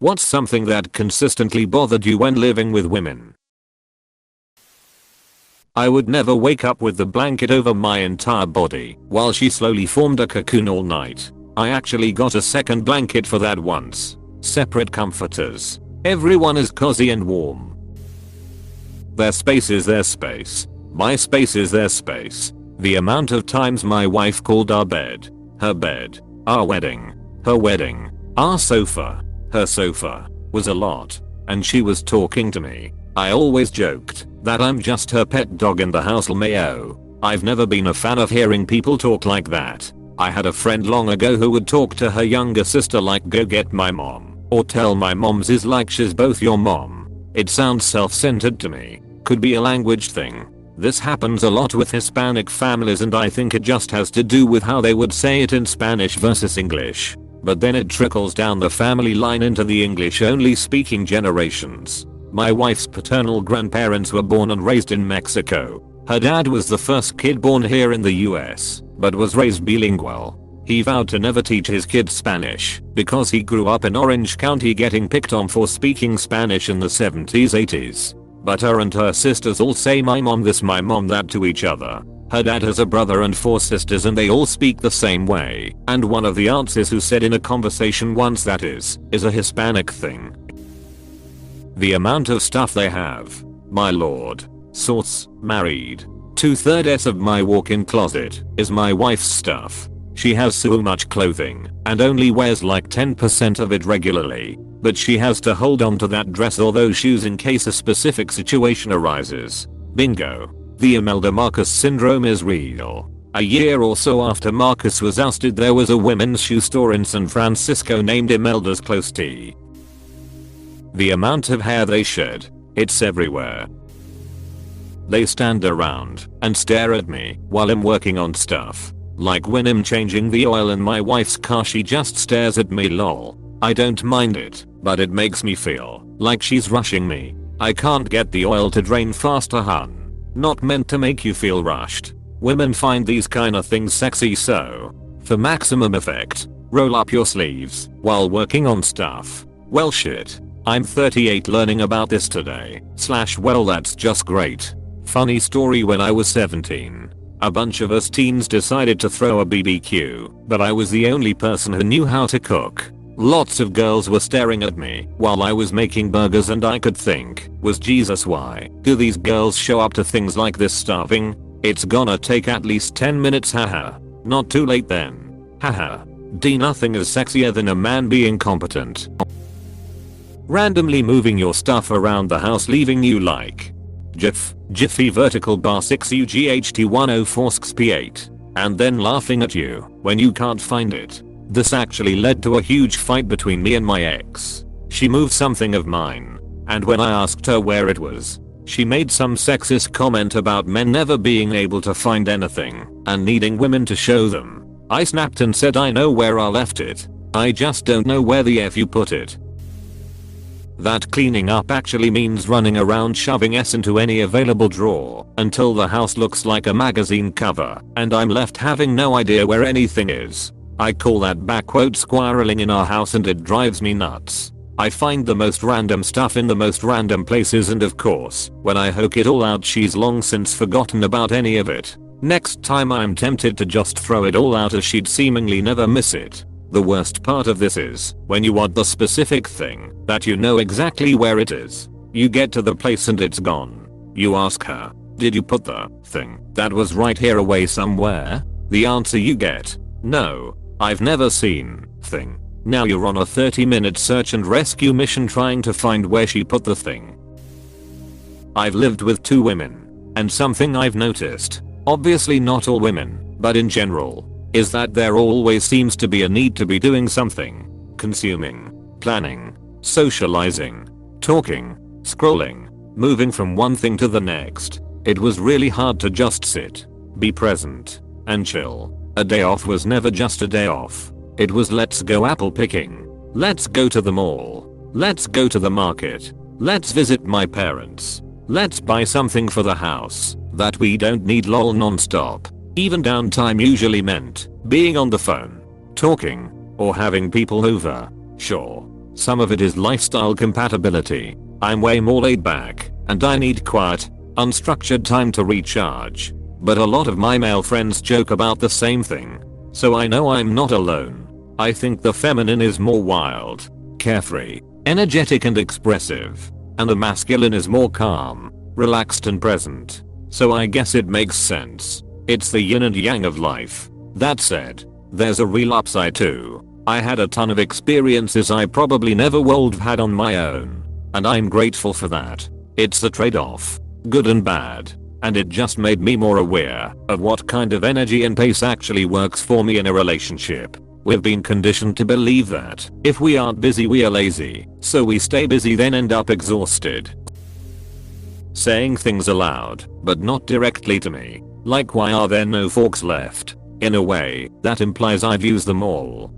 What's something that consistently bothered you when living with women? I would never wake up with the blanket over my entire body while she slowly formed a cocoon all night. I actually got a second blanket for that once. Separate comforters. Everyone is cozy and warm. Their space is their space. My space is their space. The amount of times my wife called our bed, her bed, our wedding, her wedding, our sofa, her sofa, was a lot. And she was talking to me. I always joked that I'm just her pet dog in the house. Mayo. I've never been a fan of hearing people talk like that. I had a friend long ago who would talk to her younger sister like go get my mom, or tell my moms is like she's both your mom. It sounds self-centered to me. Could be a language thing. This happens a lot with Hispanic families and I think it just has to do with how they would say it in Spanish versus English. But then it trickles down the family line into the English only speaking generations. My wife's paternal grandparents were born and raised in Mexico. Her dad was the first kid born here in the US, but was raised bilingual. He vowed to never teach his kids Spanish because he grew up in Orange County getting picked on for speaking Spanish in the 70s 80s. But her and her sisters all say my mom this my mom that to each other. Her dad has a brother and 4 sisters and they all speak the same way. And one of the aunts who said in a conversation once that is a Hispanic thing. The amount of stuff they have. My lord. Source, married. 2/3 of my walk-in closet is my wife's stuff. She has so much clothing and only wears like 10% of it regularly. But she has to hold on to that dress or those shoes in case a specific situation arises. Bingo. The Imelda Marcos syndrome is real. A year or so after Marcus was ousted there was a women's shoe store in San Francisco named Imelda's Close T. The amount of hair they shed. It's everywhere. They stand around and stare at me while I'm working on stuff. Like when I'm changing the oil in my wife's car she just stares at me lol. I don't mind it, but it makes me feel like she's rushing me. I can't get the oil to drain faster hun. Not meant to make you feel rushed. Women find these kinda things sexy so, for maximum effect, roll up your sleeves while working on stuff. Well shit. I'm 38 learning about this today. Well that's just great. Funny story when I was 17. A bunch of us teens decided to throw a BBQ, but I was the only person who knew how to cook. Lots of girls were staring at me while I was making burgers and I could think, was Jesus why do these girls show up to things like this starving? It's gonna take at least 10 minutes haha. Not too late then. Haha. Nothing is sexier than a man being competent. Randomly moving your stuff around the house leaving you like Jiffy vertical bar 6 UGHT 104 XP8 and then laughing at you when you can't find it. This actually led to a huge fight between me and my ex. She moved something of mine and when I asked her where it was, she made some sexist comment about men never being able to find anything and needing women to show them. I snapped and said I know where I left it. I just don't know where the F you put it. That cleaning up actually means running around shoving S into any available drawer until the house looks like a magazine cover and I'm left having no idea where anything is. I call that backward squirreling in our house and it drives me nuts. I find the most random stuff in the most random places and of course, when I hook it all out she's long since forgotten about any of it. Next time I'm tempted to just throw it all out as she'd seemingly never miss it. The worst part of this is when you want the specific thing that you know exactly where it is. You get to the place and it's gone. You ask her, did you put the thing that was right here away somewhere? The answer you get, no, I've never seen thing. Now you're on a 30-minute search and rescue mission trying to find where she put the thing. I've lived with 2 women and something I've noticed, obviously not all women, but in general, is that there always seems to be a need to be doing something. Consuming, planning, socializing, talking, scrolling, moving from one thing to the next. It was really hard to just sit, be present, and chill. A day off was never just a day off. It was let's go apple picking. Let's go to the mall. Let's go to the market. Let's visit my parents. Let's buy something for the house that we don't need lol non-stop. Even downtime usually meant being on the phone, talking, or having people over. Sure. Some of it is lifestyle compatibility. I'm way more laid back, and I need quiet, unstructured time to recharge. But a lot of my male friends joke about the same thing. So I know I'm not alone. I think the feminine is more wild, carefree, energetic and expressive. And the masculine is more calm, relaxed and present. So I guess it makes sense. It's the yin and yang of life. That said, there's a real upside too. I had a ton of experiences I probably never would have had on my own. And I'm grateful for that. It's the trade-off, good and bad. And it just made me more aware of what kind of energy and pace actually works for me in a relationship. We've been conditioned to believe that if we aren't busy we are lazy, so we stay busy then end up exhausted. Saying things aloud, but not directly to me, like why are there no forks left? In a way, that implies I've used them all.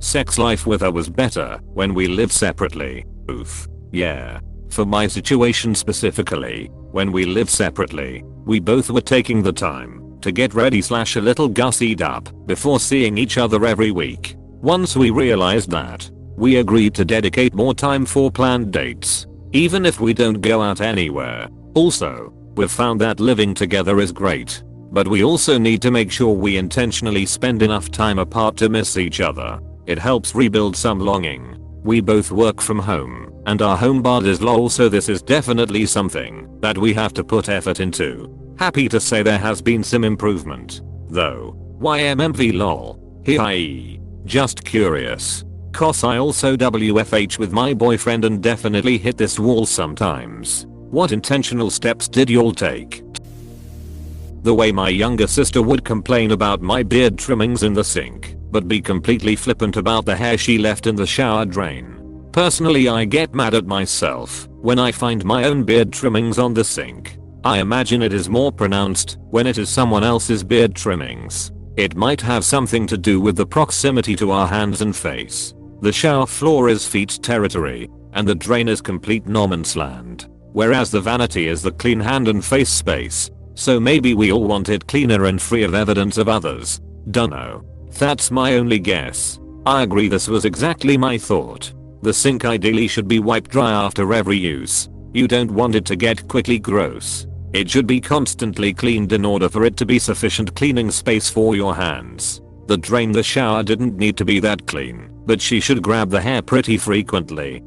Sex life with her was better when we lived separately. Oof. Yeah. For my situation specifically, when we lived separately, we both were taking the time to get ready / a little gussied up before seeing each other every week. Once we realized that, we agreed to dedicate more time for planned dates, even if we don't go out anywhere. Also, we've found that living together is great, but we also need to make sure we intentionally spend enough time apart to miss each other. It helps rebuild some longing. We both work from home, and our home bar is lol, so this is definitely something that we have to put effort into. Happy to say there has been some improvement, though. YMMV lol. Hi. Just curious. Cause I also WFH with my boyfriend and definitely hit this wall sometimes. What intentional steps did y'all take? The way my younger sister would complain about my beard trimmings in the sink, but be completely flippant about the hair she left in the shower drain. Personally, I get mad at myself when I find my own beard trimmings on the sink. I imagine it is more pronounced when it is someone else's beard trimmings. It might have something to do with the proximity to our hands and face. The shower floor is feet territory, and the drain is complete no man's land, whereas the vanity is the clean hand and face space. So maybe we all want it cleaner and free of evidence of others. Dunno. That's my only guess. I agree, this was exactly my thought. The sink ideally should be wiped dry after every use. You don't want it to get quickly gross. It should be constantly cleaned in order for it to be sufficient cleaning space for your hands. The drain the shower didn't need to be that clean, but she should grab the hair pretty frequently.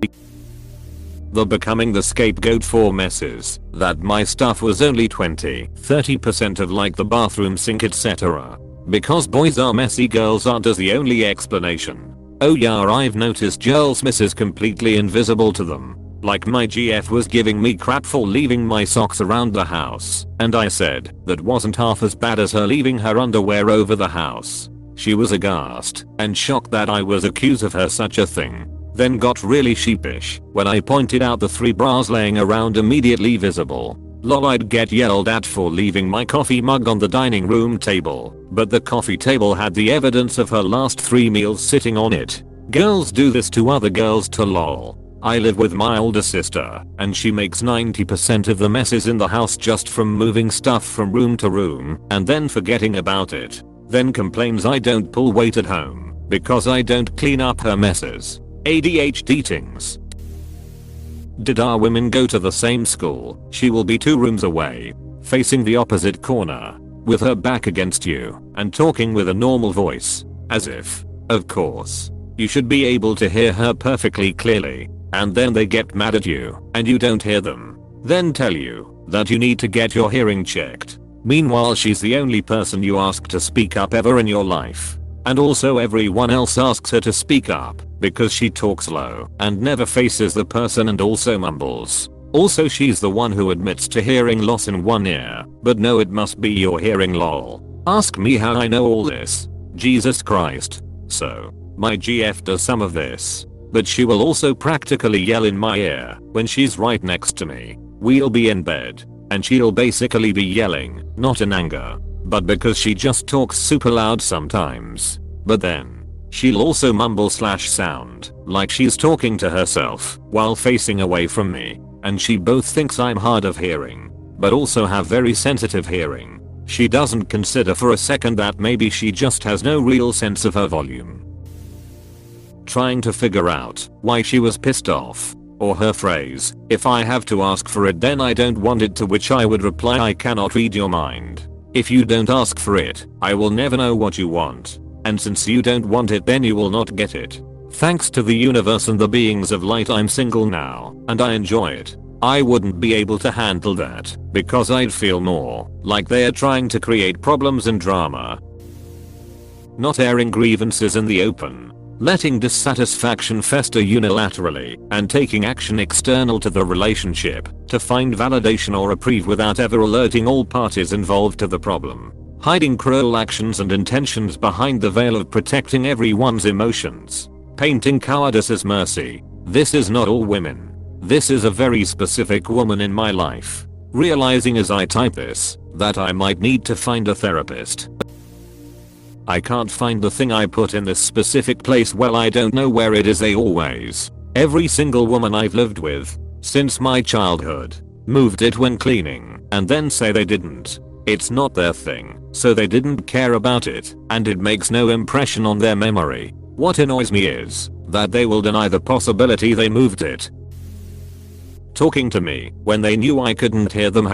The becoming the scapegoat for messes, that my stuff was only 20-30% of like the bathroom sink etc. Because boys are messy, girls aren't as the only explanation. Oh yeah, I've noticed girls' messes completely invisible to them. Like my GF was giving me crap for leaving my socks around the house, and I said that wasn't half as bad as her leaving her underwear over the house. She was aghast and shocked that I was accused of her such a thing. Then got really sheepish when I pointed out the 3 bras laying around immediately visible. Lol, I'd get yelled at for leaving my coffee mug on the dining room table, but the coffee table had the evidence of her last 3 meals sitting on it. Girls do this to other girls too lol. I live with my older sister, and she makes 90% of the messes in the house just from moving stuff from room to room and then forgetting about it. Then complains I don't pull weight at home because I don't clean up her messes. ADHD things. Did our women go to the same school? She will be 2 rooms away, facing the opposite corner, with her back against you, and talking with a normal voice, as if, of course, you should be able to hear her perfectly clearly. And then they get mad at you, and you don't hear them. Then tell you that you need to get your hearing checked. Meanwhile, she's the only person you ask to speak up ever in your life. And also everyone else asks her to speak up because she talks low and never faces the person and also mumbles. Also, she's the one who admits to hearing loss in one ear, but no, it must be your hearing lol. Ask me how I know all this. Jesus Christ. So, my GF does some of this. But she will also practically yell in my ear when she's right next to me. We'll be in bed, and she'll basically be yelling, not in anger, but because she just talks super loud sometimes. But then, she'll also mumble / sound like she's talking to herself while facing away from me, and she both thinks I'm hard of hearing, but also have very sensitive hearing. She doesn't consider for a second that maybe she just has no real sense of her volume. trying to figure out why she was pissed off. Or her phrase, "If I have to ask for it then I don't want it," to which I would reply, "I cannot read your mind. If you don't ask for it, I will never know what you want. And since you don't want it then you will not get it. Thanks to the universe and the beings of light I'm single now, and I enjoy it." I wouldn't be able to handle that, because I'd feel more like they're trying to create problems and drama. Not airing grievances in the open. Letting dissatisfaction fester unilaterally and taking action external to the relationship to find validation or reprieve without ever alerting all parties involved to the problem. Hiding cruel actions and intentions behind the veil of protecting everyone's emotions. Painting cowardice as mercy. This is not all women. This is a very specific woman in my life. Realizing as I type this that I might need to find a therapist. I can't find the thing I put in this specific place. Well, I don't know where it is. They always, every single woman I've lived with since my childhood, moved it when cleaning and then say they didn't. It's not their thing, so they didn't care about it, and it makes no impression on their memory. What annoys me is that they will deny the possibility they moved it. Talking to me when they knew I couldn't hear them.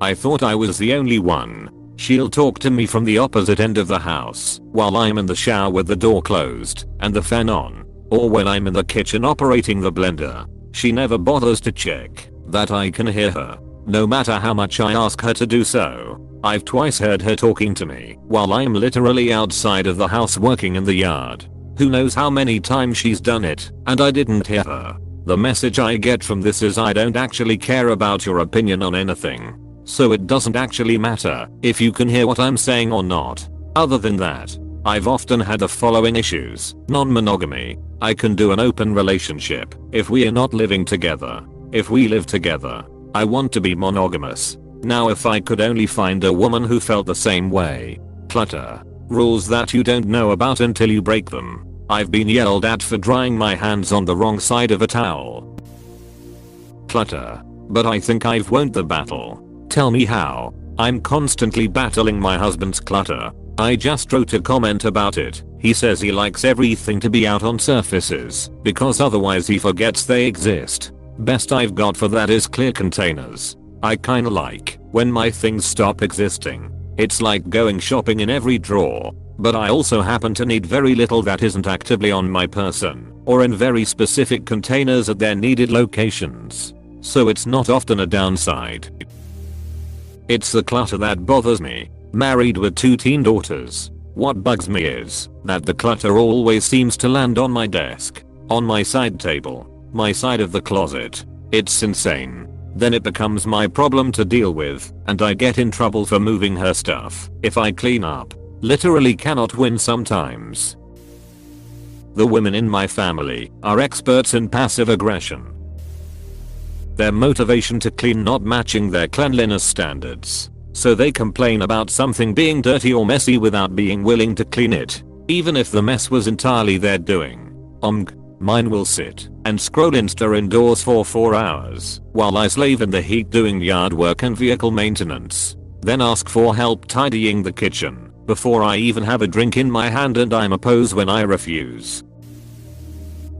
I thought I was the only one. She'll talk to me from the opposite end of the house while I'm in the shower with the door closed and the fan on, or when I'm in the kitchen operating the blender. She never bothers to check that I can hear her, no matter how much I ask her to do so. I've twice heard her talking to me while I'm literally outside of the house working in the yard. Who knows how many times she's done it, and I didn't hear her. The message I get from this is I don't actually care about your opinion on anything. So it doesn't actually matter if you can hear what I'm saying or not. Other than that, I've often had the following issues. Non-monogamy. I can do an open relationship if we are not living together. If we live together, I want to be monogamous. Now if I could only find a woman who felt the same way. Clutter. Rules that you don't know about until you break them. I've been yelled at for drying my hands on the wrong side of a towel. Clutter. But I think I've won the battle. Tell me how. I'm constantly battling my husband's clutter. I just wrote a comment about it. He says he likes everything to be out on surfaces because otherwise he forgets they exist. Best I've got for that is clear containers. I kinda like when my things stop existing. It's like going shopping in every drawer. But I also happen to need very little that isn't actively on my person or in very specific containers at their needed locations. So it's not often a downside. It's the clutter that bothers me. Married with 2 teen daughters. What bugs me is that the clutter always seems to land on my desk, on my side table, my side of the closet. It's insane. Then it becomes my problem to deal with, and I get in trouble for moving her stuff if I clean up. Literally cannot win sometimes. The women in my family are experts in passive aggression. Their motivation to clean not matching their cleanliness standards. So they complain about something being dirty or messy without being willing to clean it, even if the mess was entirely their doing. Mine will sit and scroll Insta indoors for 4 hours while I slave in the heat doing yard work and vehicle maintenance. Then ask for help tidying the kitchen before I even have a drink in my hand, and I'm opposed when I refuse.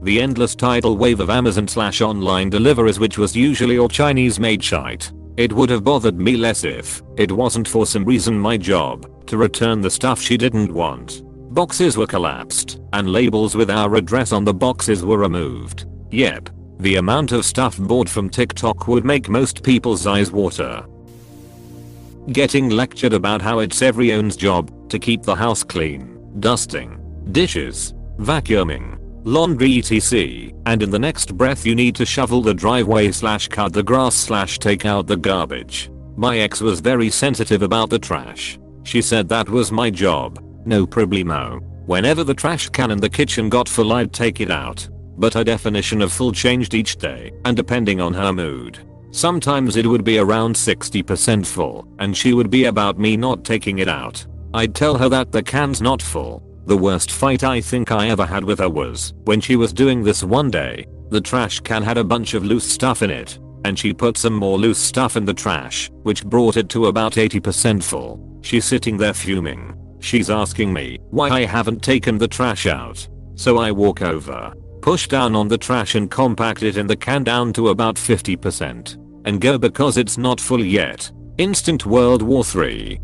The endless tidal wave of Amazon/online deliveries, which was usually all Chinese made shite. It would have bothered me less if it wasn't for some reason my job to return the stuff she didn't want. Boxes were collapsed and labels with our address on the boxes were removed. Yep, the amount of stuff bought from TikTok would make most people's eyes water. Getting lectured about how it's everyone's job to keep the house clean, dusting, dishes, vacuuming, laundry etc. And in the next breath you need to shovel the driveway/cut the grass/take out the garbage. My ex was very sensitive about the trash. She said that was my job. No problemo. Whenever the trash can in the kitchen got full I'd take it out. But her definition of full changed each day and depending on her mood. Sometimes it would be around 60% full and she would be about me not taking it out. I'd tell her that the can's not full. The worst fight I think I ever had with her was when she was doing this one day. The trash can had a bunch of loose stuff in it and she put some more loose stuff in the trash, which brought it to about 80% full. She's sitting there fuming. She's asking me why I haven't taken the trash out. So I walk over, push down on the trash and compact it in the can down to about 50%. And go because it's not full yet. Instant World War III.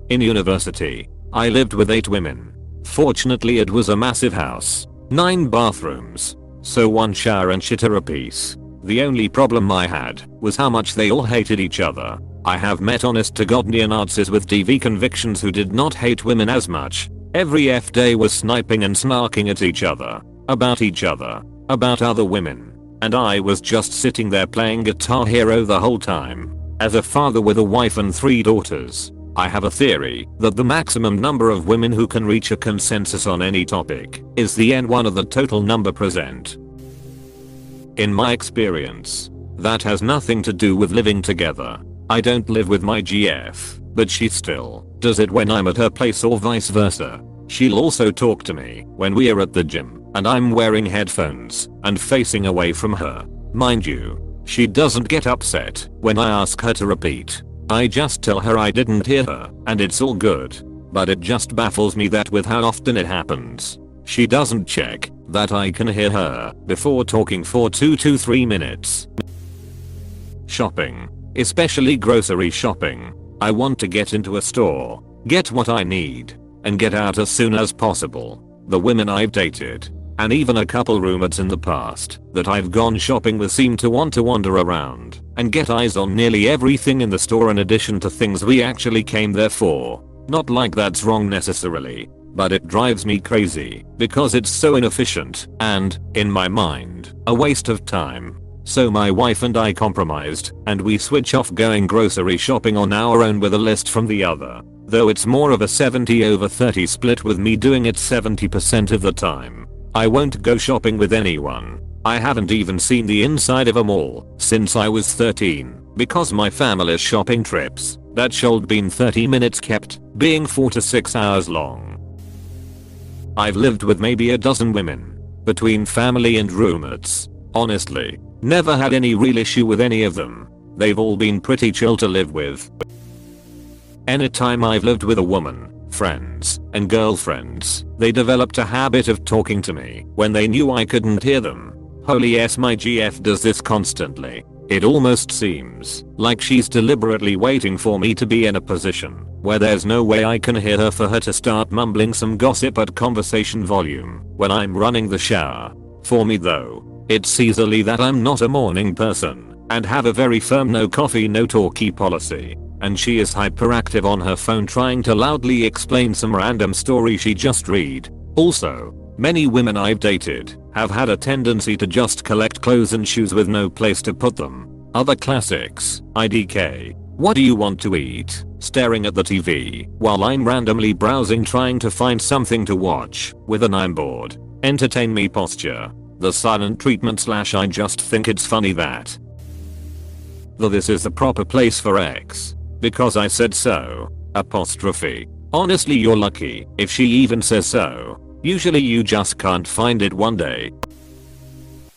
In university, I lived with 8 women. Fortunately it was a massive house. 9 bathrooms. So 1 shower and shitter apiece. The only problem I had was how much they all hated each other. I have met honest to god neo-Nazis with DV convictions who did not hate women as much. Every F day was sniping and snarking at each other, about other women. And I was just sitting there playing Guitar Hero the whole time. As a father with a wife and 3 daughters, I have a theory that the maximum number of women who can reach a consensus on any topic is the N1 of the total number present. In my experience, that has nothing to do with living together. I don't live with my GF, but she still does it when I'm at her place or vice versa. She'll also talk to me when we're at the gym and I'm wearing headphones and facing away from her. Mind you, she doesn't get upset when I ask her to repeat. I just tell her I didn't hear her and it's all good. But it just baffles me that with how often it happens, she doesn't check that I can hear her before talking for 2 to 3 minutes. Shopping. Especially grocery shopping. I want to get into a store, get what I need, and get out as soon as possible. The women I've dated, and even a couple roommates in the past that I've gone shopping with seem to want to wander around and get eyes on nearly everything in the store in addition to things we actually came there for. Not like that's wrong necessarily, but it drives me crazy because it's so inefficient and, in my mind, a waste of time. So my wife and I compromised and we switch off going grocery shopping on our own with a list from the other. Though it's more of a 70/30 split with me doing it 70% of the time. I won't go shopping with anyone. I haven't even seen the inside of a mall since I was 13 because my family's shopping trips that should been 30 minutes kept being 4 to 6 hours long. I've lived with maybe a dozen women between family and roommates. Honestly, never had any real issue with any of them. They've all been pretty chill to live with. Anytime I've lived with a woman, friends, and girlfriends, they developed a habit of talking to me when they knew I couldn't hear them. Holy yes, my GF does this constantly. It almost seems like she's deliberately waiting for me to be in a position where there's no way I can hear her for her to start mumbling some gossip at conversation volume when I'm running the shower. For me though, it's easily that I'm not a morning person and have a very firm no coffee no talkie policy. And she is hyperactive on her phone trying to loudly explain some random story she just read. Also, many women I've dated have had a tendency to just collect clothes and shoes with no place to put them. Other classics, IDK. What do you want to eat? Staring at the TV while I'm randomly browsing trying to find something to watch with an I'm bored. Entertain me posture. The silent treatment / I just think it's funny that this is the proper place for X. Because I said so. Apostrophe. Honestly, you're lucky if she even says so. Usually you just can't find it one day.